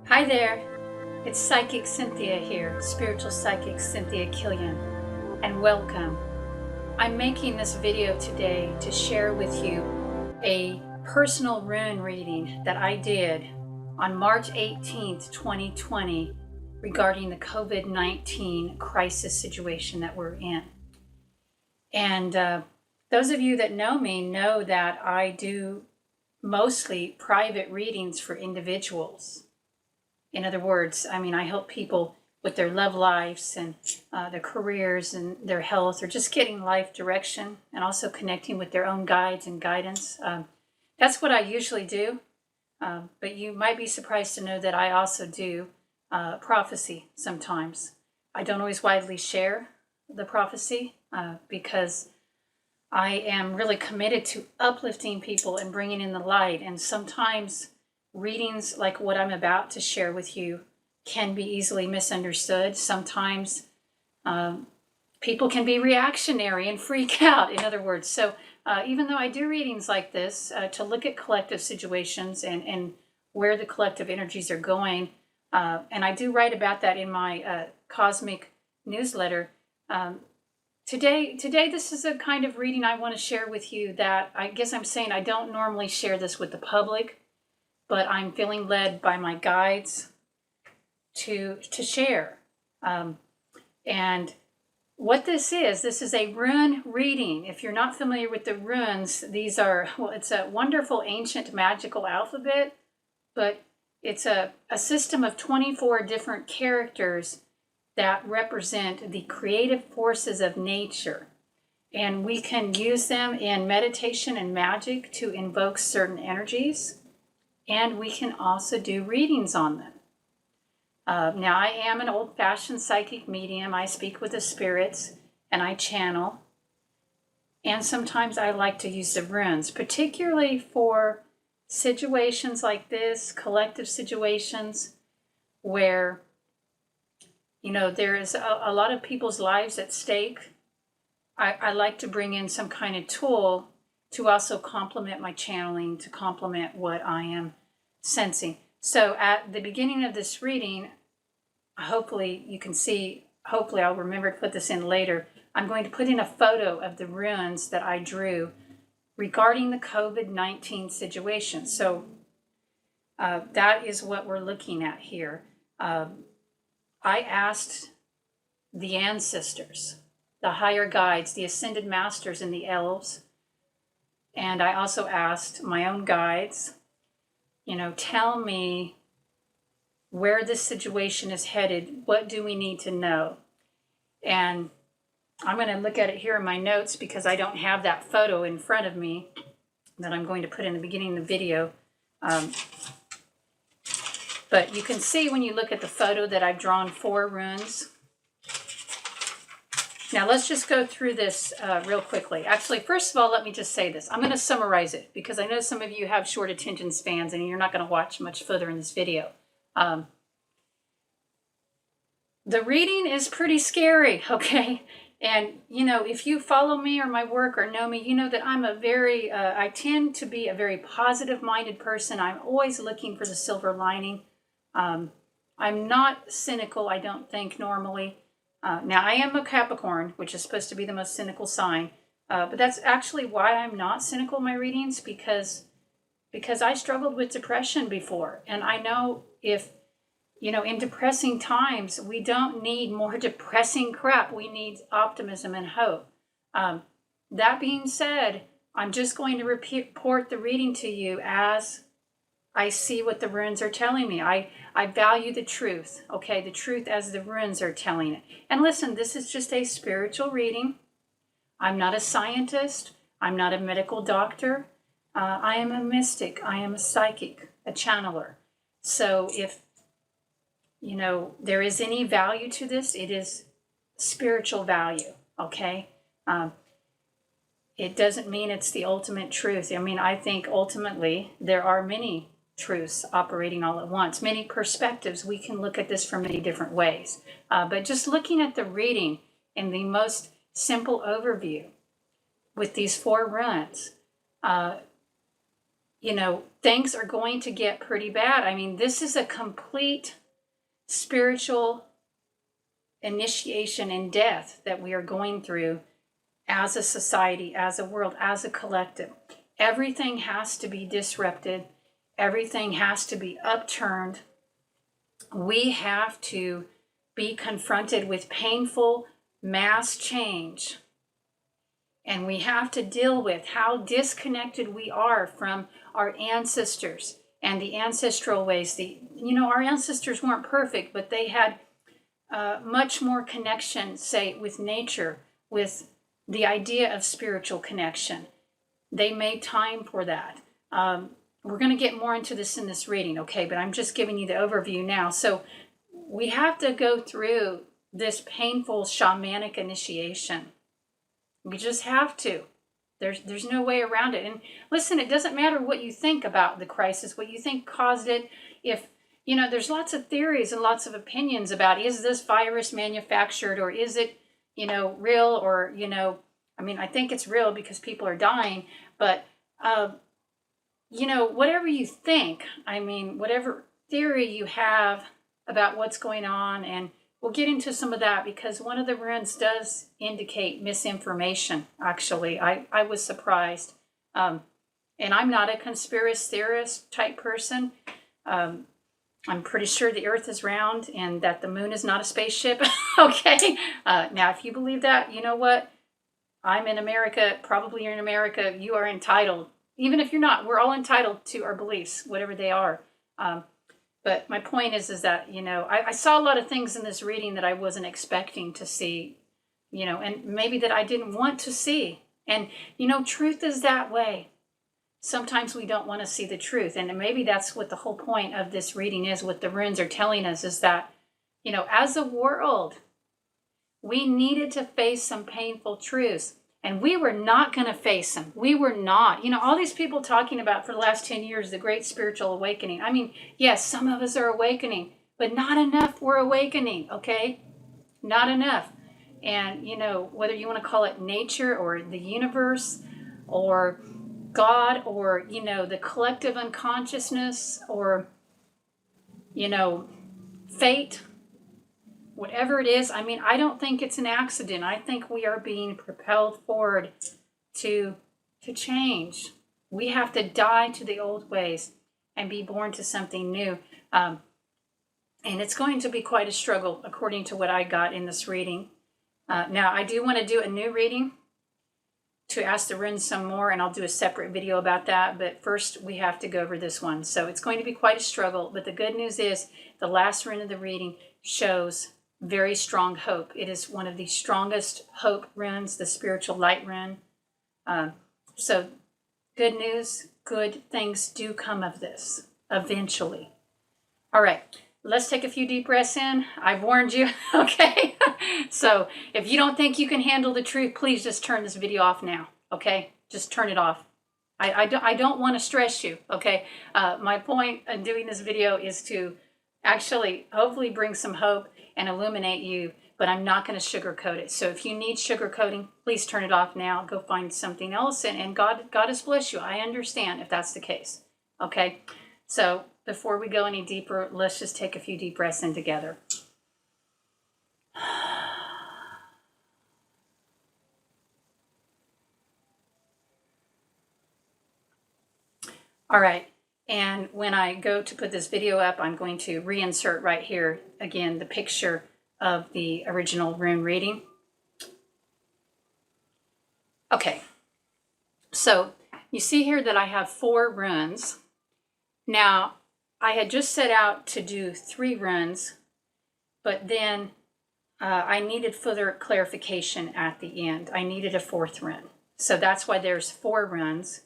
Hi there, it's Psychic Cynthia here, Spiritual Psychic Cynthia Killian, and welcome. I'm making this video today to share with you a personal rune reading that I did on March 18th, 2020 regarding the COVID-19 crisis situation that we're in. And those of you that know me know that I do mostly private readings for individuals. In other words, I help people with their love lives and their careers and their health, or just getting life direction and also connecting with their own guides and guidance. That's what I usually do. But you might be surprised to know that I also do prophecy sometimes. I don't always widely share the prophecy because I am really committed to uplifting people and bringing in the light. And sometimes readings like what I'm about to share with you can be easily misunderstood. Sometimes people can be reactionary and freak out, in other words. So even though I do readings like this to look at collective situations and where the collective energies are going, and I do write about that in my cosmic newsletter, Today, this is a kind of reading I want to share with you that I guess I'm saying I don't normally share this with the public, but I'm feeling led by my guides to share. And what this is a rune reading. If you're not familiar with the runes, these are, it's a wonderful ancient magical alphabet, but it's a system of 24 different characters that represent the creative forces of nature. And we can use them in meditation and magic to invoke certain energies. And we can also do readings on them. Now, I am an old-fashioned psychic medium. I speak with the spirits and I channel. And sometimes I like to use the runes, particularly for situations like this, collective situations where there is a lot of people's lives at stake. I like to bring in some kind of tool to also complement my channeling, to complement what I am sensing. So at the beginning of this reading, hopefully you can see, hopefully I'll remember to put this in later, I'm going to put in a photo of the runes that I drew regarding the COVID-19 situation. So that is what we're looking at here. I asked the ancestors, the higher guides, the ascended masters and the elves, and I also asked my own guides, tell me where this situation is headed. What do we need to know? And I'm going to look at it here in my notes because I don't have that photo in front of me that I'm going to put in the beginning of the video. But you can see when you look at the photo that I've drawn 4 runes. Now let's just go through this real quickly. Actually, first of all, let me just say this. I'm going to summarize it because I know some of you have short attention spans and you're not going to watch much further in this video. The reading is pretty scary, okay? And, if you follow me or my work or know me, you know that I'm I tend to be a very positive-minded person. I'm always looking for the silver lining. I'm not cynical, I don't think, normally. Now, I am a Capricorn, which is supposed to be the most cynical sign. But that's actually why I'm not cynical in my readings, because I struggled with depression before. And I know if, in depressing times, we don't need more depressing crap. We need optimism and hope. That being said, I'm just going to report the reading to you as I see what the runes are telling me. I value the truth, okay? The truth as the runes are telling it. And listen, this is just a spiritual reading. I'm not a scientist. I'm not a medical doctor. I am a mystic. I am a psychic, a channeler. So if, there is any value to this, it is spiritual value, okay? It doesn't mean it's the ultimate truth. I think ultimately there are many truths operating all at once, many perspectives. We can look at this from many different ways. But just looking at the reading in the most simple overview with these 4 runes, things are going to get pretty bad. I mean, this is a complete spiritual initiation in death that we are going through as a society, as a world, as a collective. Everything has to be disrupted. Everything has to be upturned. We have to be confronted with painful mass change. And we have to deal with how disconnected we are from our ancestors and the ancestral ways. Our ancestors weren't perfect, but they had much more connection, say, with nature, with the idea of spiritual connection. They made time for that. We're going to get more into this in this reading, okay? But I'm just giving you the overview now. So we have to go through this painful shamanic initiation. We just have to. There's no way around it. And listen, it doesn't matter what you think about the crisis, what you think caused it. If, there's lots of theories and lots of opinions about, is this virus manufactured, or is it, real, or, I think it's real because people are dying, but, whatever you think, whatever theory you have about what's going on, and we'll get into some of that because one of the runes does indicate misinformation, actually. I was surprised. And I'm not a conspiracy theorist type person. I'm pretty sure the earth is round and that the moon is not a spaceship. Okay. Now, if you believe that, you know what? I'm in America. Probably you're in America. You are entitled. Even if you're not, we're all entitled to our beliefs, whatever they are. But my point is that, I saw a lot of things in this reading that I wasn't expecting to see, and maybe that I didn't want to see. And, truth is that way. Sometimes we don't want to see the truth. And maybe that's what the whole point of this reading is, what the runes are telling us, is that, as a world, we needed to face some painful truths. And we were not going to face them. We were not. All these people talking about for the last 10 years, the great spiritual awakening. Yes, some of us are awakening, but not enough we're awakening, okay? Not enough. And, whether you want to call it nature or the universe or God or, the collective unconsciousness or, fate, whatever it is, I don't think it's an accident. I think we are being propelled forward to change. We have to die to the old ways and be born to something new. And it's going to be quite a struggle, according to what I got in this reading. Now, I do want to do a new reading to ask the runes some more, and I'll do a separate video about that. But first, we have to go over this one. So it's going to be quite a struggle. But the good news is the last rune of the reading shows very strong hope. It is one of the strongest hope runes, the spiritual light rune. So good news, good things do come of this eventually. All right, let's take a few deep breaths in. I've warned you, okay? So if you don't think you can handle the truth, please just turn this video off now, okay? Just turn it off. I don't want to stress you, okay? My point in doing this video is to actually hopefully bring some hope and illuminate you, but I'm not going to sugarcoat it. So if you need sugarcoating, please turn it off now. Go find something else, and God has blessed you. I understand if that's the case. Okay? So before we go any deeper, let's just take a few deep breaths in together. All right. And when I go to put this video up, I'm going to reinsert right here, again, the picture of the original rune reading. Okay, so you see here that I have 4 runes. Now, I had just set out to do 3 runes, but then I needed further clarification at the end. I needed a 4th rune. So that's why there's 4 runes.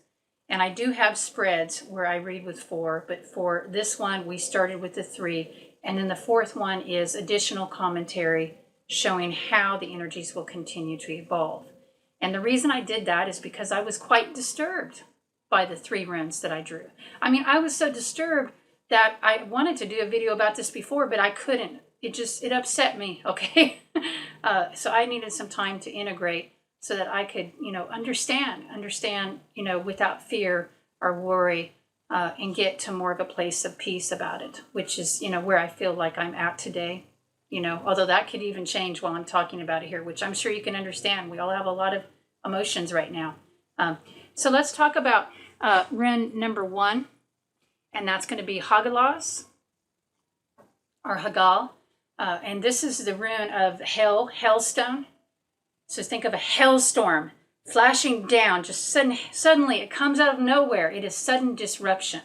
And I do have spreads where I read with 4, but for this one, we started with the 3. And then the 4th one is additional commentary showing how the energies will continue to evolve. And the reason I did that is because I was quite disturbed by the 3 runes that I drew. I was so disturbed that I wanted to do a video about this before, but I couldn't. It upset me, okay? So I needed some time to integrate so that I could, understand, without fear or worry and get to more of a place of peace about it, which is, where I feel like I'm at today. Although that could even change while I'm talking about it here, which I'm sure you can understand. We all have a lot of emotions right now. So let's talk about rune number 1, and that's going to be Hagalas, or Hagal. And this is the rune of hell, hailstone. So think of a hailstorm flashing down, just suddenly it comes out of nowhere. It is sudden disruption.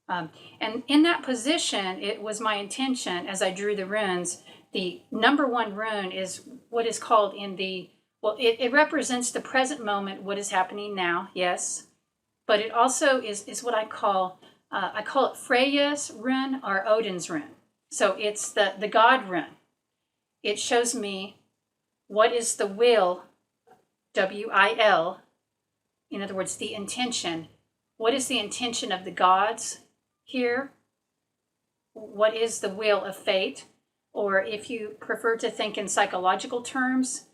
And in that position, it was my intention as I drew the runes, the number 1 rune is what is called it represents the present moment, what is happening now, yes. But it also is what I call it Freya's rune or Odin's rune. So it's the God rune. It shows me what is the will, W-I-L, in other words, the intention. What is the intention of the gods here? What is the will of fate? Or if you prefer to think in psychological terms,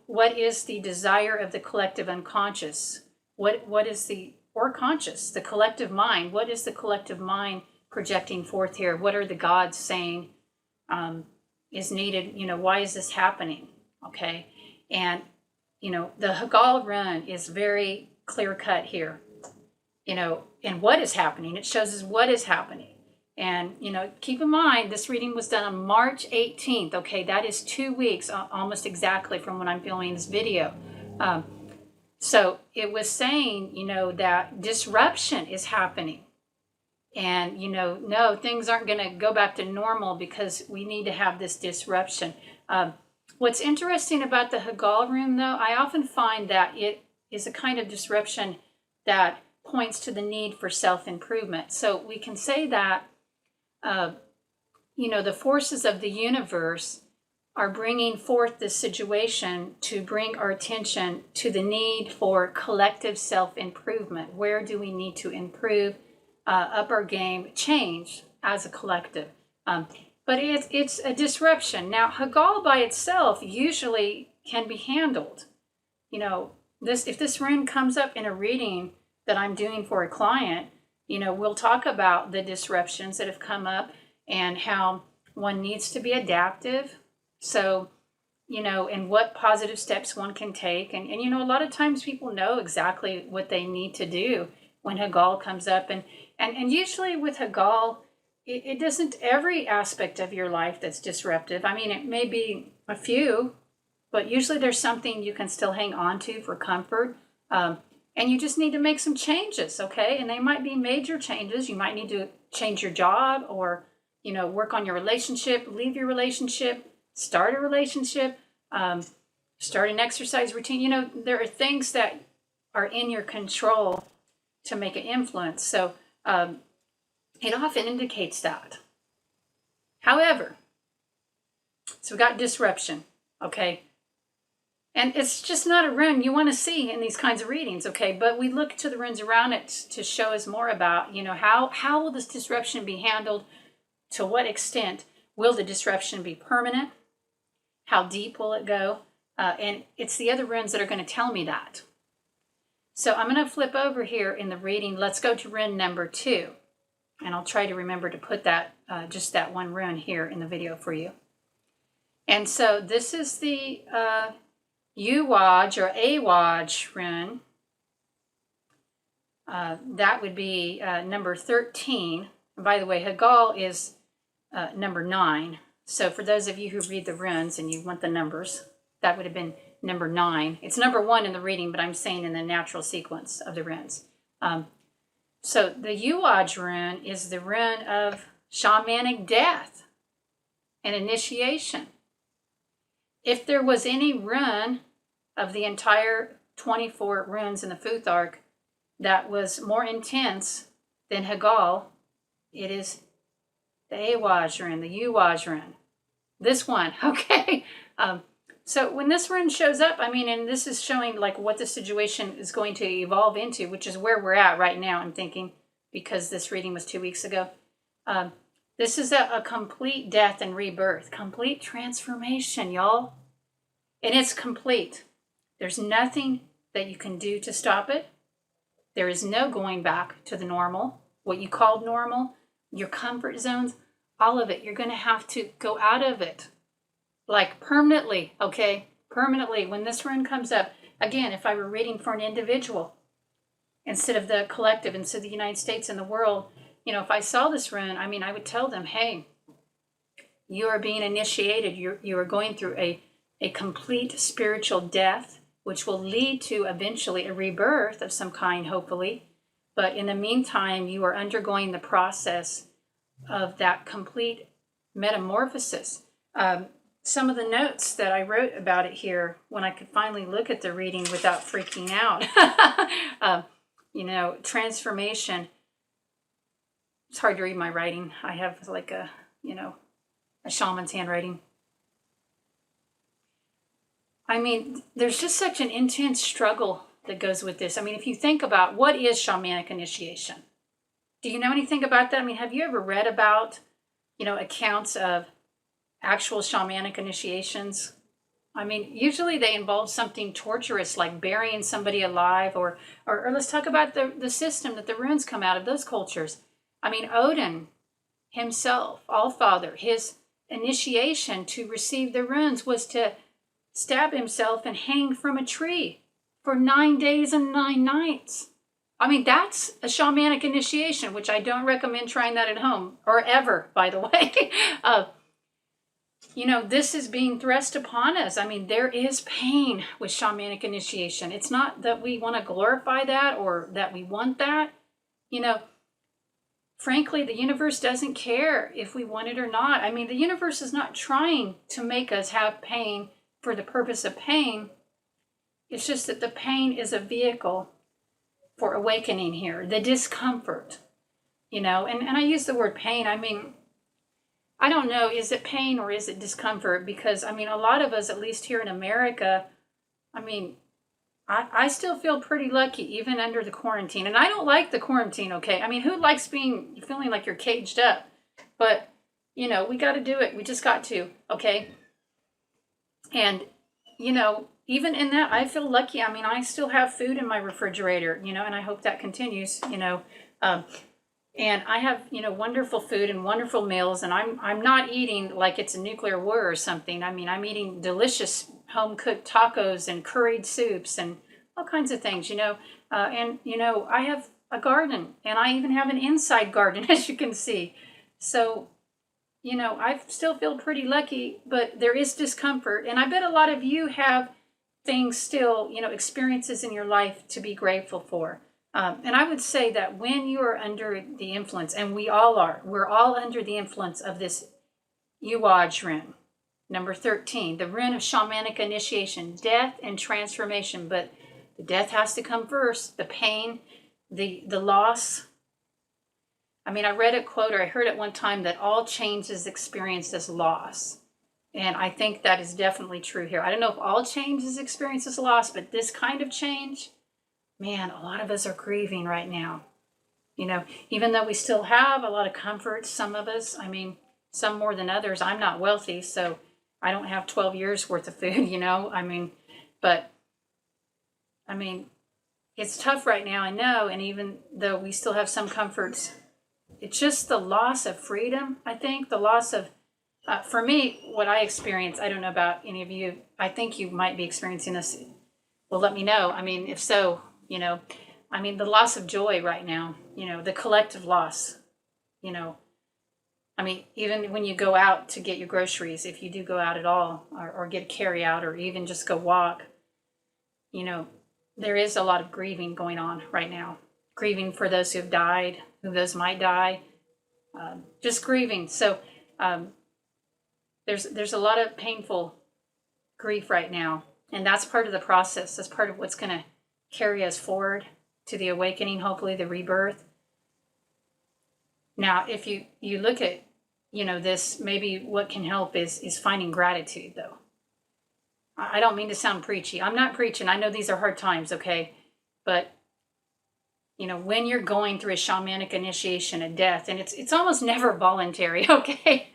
what is the desire of the collective unconscious? What is the collective mind? What is the collective mind projecting forth here? What are the gods saying is needed? Why is this happening? Okay. And, the Hagal rune is very clear cut here, and what is happening. It shows us what is happening. And, keep in mind, this reading was done on March 18th. Okay. That is 2 weeks, almost exactly from when I'm filming this video. So it was saying, that disruption is happening. And, no, things aren't going to go back to normal because we need to have this disruption. What's interesting about the Hagal rune, though, I often find that it is a kind of disruption that points to the need for self-improvement. So we can say that, the forces of the universe are bringing forth this situation to bring our attention to the need for collective self-improvement. Where do we need to improve, up our game, change as a collective? But it's a disruption. Now, Hagal by itself usually can be handled. If this rune comes up in a reading that I'm doing for a client, we'll talk about the disruptions that have come up and how one needs to be adaptive. So, and what positive steps one can take. And a lot of times people know exactly what they need to do when Hagal comes up. And usually with Hagal, it isn't every aspect of your life that's disruptive. I mean, it may be a few, but usually there's something you can still hang on to for comfort. And you just need to make some changes, okay? And they might be major changes. You might need to change your job or, work on your relationship, leave your relationship, start a relationship, start an exercise routine. There are things that are in your control to make an influence. So it often indicates that. However, so we got disruption, okay? And it's just not a rune you want to see in these kinds of readings, okay? But we look to the runes around it to show us more about, how will this disruption be handled? To what extent will the disruption be permanent? How deep will it go? And it's the other runes that are going to tell me that. So I'm going to flip over here in the reading. Let's go to rune number 2. And I'll try to remember to put that, just that one rune here in the video for you. And so this is the Uwaj or Awaj rune. That would be number 13. And by the way, Hagal is number 9. So for those of you who read the runes and you want the numbers, that would have been number 9. It's number 1 in the reading, but I'm saying in the natural sequence of the runes. So the Uwaj rune is the rune of shamanic death and initiation. If there was any rune of the entire 24 runes in the Futhark that was more intense than Hagal, it is the Awaj rune, the Uwaj rune. This one, okay? So when this rune shows up, and this is showing like what the situation is going to evolve into, which is where we're at right now, I'm thinking, because this reading was 2 weeks ago. This is a complete death and rebirth, complete transformation, y'all. And it's complete. There's nothing that you can do to stop it. There is no going back to the normal, what you called normal, your comfort zones, all of it. You're going to have to go out of it, like permanently, okay? Permanently. When this rune comes up, again, if I were reading for an individual instead of the collective, instead of the United States and the world, if I saw this rune, I would tell them, hey, you are being initiated. You are going through a complete spiritual death, which will lead to eventually a rebirth of some kind, hopefully. But in the meantime, you are undergoing the process of that complete metamorphosis. Some of the notes that I wrote about it here, when I could finally look at the reading without freaking out, transformation. It's hard to read my writing. I have like a shaman's handwriting. There's just such an intense struggle that goes with this. If you think about what is shamanic initiation, do you know anything about that? Have you ever read about, accounts of actual shamanic initiations? Usually they involve something torturous, like burying somebody alive, or let's talk about the system that the runes come out of, those cultures. Odin himself, Allfather, his initiation to receive the runes was to stab himself and hang from a tree for 9 days and 9 nights. That's a shamanic initiation, which I don't recommend trying that at home, or ever, by the way. This is being thrust upon us. There is pain with shamanic initiation. It's not that we want to glorify that or that we want that. Frankly, the universe doesn't care if we want it or not. The universe is not trying to make us have pain for the purpose of pain. It's just that the pain is a vehicle for awakening here, the discomfort, and I use the word pain. I don't know, is it pain or is it discomfort? Because, a lot of us, at least here in America, I still feel pretty lucky, even under the quarantine. And I don't like the quarantine, okay? Who likes feeling like you're caged up? But, we got to do it. We just got to, okay? And, even in that, I feel lucky. I still have food in my refrigerator, and I hope that continues, and I have, wonderful food and wonderful meals, and I'm not eating like it's a nuclear war or something. I'm eating delicious home-cooked tacos and curried soups and all kinds of things, and, I have a garden, and I even have an inside garden, as you can see. So, I still feel pretty lucky, but there is discomfort, and I bet a lot of you have things still, experiences in your life to be grateful for. And I would say that when you are under the influence, and we all are, we're all under the influence of this Uwaj rune, number 13, the rune of shamanic initiation, death and transformation. But the death has to come first, the pain, the loss. I read a quote, or I heard at one time, that all change is experienced as loss. And I think that is definitely true here. I don't know if all change is experienced as loss, but this kind of change, man, a lot of us are grieving right now. Even though we still have a lot of comfort, some of us, some more than others. I'm not wealthy, so I don't have 12 years worth of food, but it's tough right now, I know. And even though we still have some comforts, it's just the loss of freedom, I think, the loss of, for me, what I experience, I don't know about any of you, I think you might be experiencing this. Well, let me know. If so, the loss of joy right now, the collective loss, even when you go out to get your groceries, if you do go out at all, or get a carry out, or even just go walk, there is a lot of grieving going on right now. Grieving for those who have died, who those might die, just grieving. So there's a lot of painful grief right now, and that's part of the process. That's part of what's going to carry us forward to the awakening, hopefully the rebirth. Now, if you look at, this, maybe what can help is finding gratitude, though. I don't mean to sound preachy. I'm not preaching. I know these are hard times, okay? But, when you're going through a shamanic initiation, a death, and it's almost never voluntary, okay?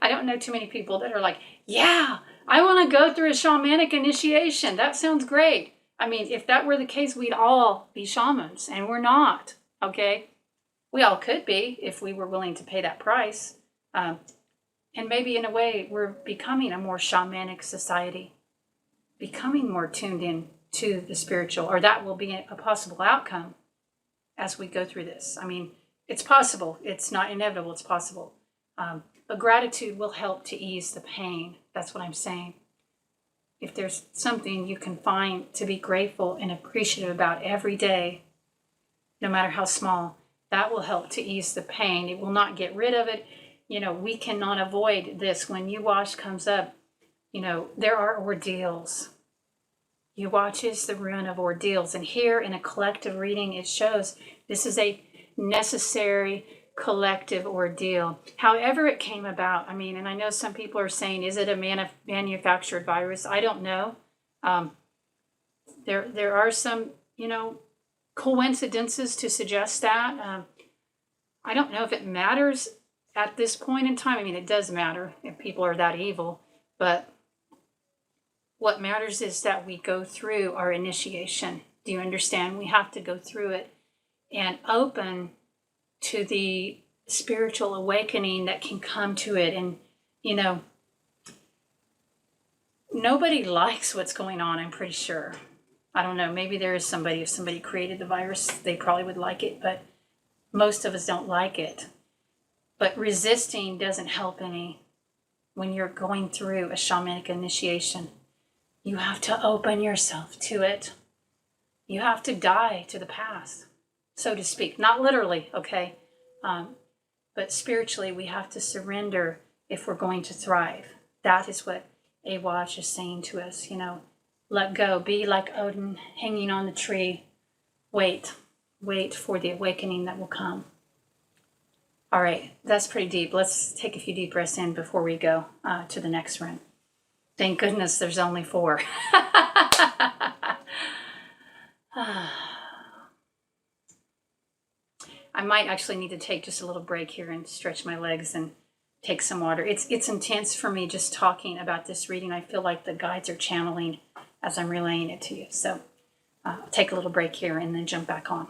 I don't know too many people that are like, yeah, I want to go through a shamanic initiation. That sounds great. I mean, if that were the case, we'd all be shamans, and we're not, okay? We all could be if we were willing to pay that price. And maybe in a way, we're becoming a more shamanic society, becoming more tuned in to the spiritual, or that will be a possible outcome as we go through this. I mean, it's possible. It's not inevitable. It's possible. But gratitude will help to ease the pain. That's what I'm saying. If there's something you can find to be grateful and appreciative about every day, no matter how small, that will help to ease the pain. It will not get rid of it. You know, we cannot avoid this. When Uwash comes up, you know, there are ordeals. Uwash is the rune of ordeals. And here in a collective reading, it shows this is a necessary collective ordeal. However it came about, I mean, and I know some people are saying, is it a manufactured virus? I don't know. There are some, you know, coincidences to suggest that. I don't know if it matters at this point in time. I mean, it does matter if people are that evil, but what matters is that we go through our initiation. Do you understand? We have to go through it and open to the spiritual awakening that can come to it. And, you know, nobody likes what's going on, I'm pretty sure. I don't know, maybe there is somebody, if somebody created the virus, they probably would like it, but most of us don't like it. But resisting doesn't help any when you're going through a shamanic initiation. You have to open yourself to it. You have to die to the past, so to speak. Not literally, okay? But spiritually, we have to surrender if we're going to thrive. That is what Uwash is saying to us, you know. Let go. Be like Odin hanging on the tree. Wait for the awakening that will come. All right, that's pretty deep. Let's take a few deep breaths in before we go to the next rune. Thank goodness there's only 4. I might actually need to take just a little break here and stretch my legs and take some water. It's intense for me just talking about this reading. I feel like the guides are channeling as I'm relaying it to you. So take a little break here and then jump back on.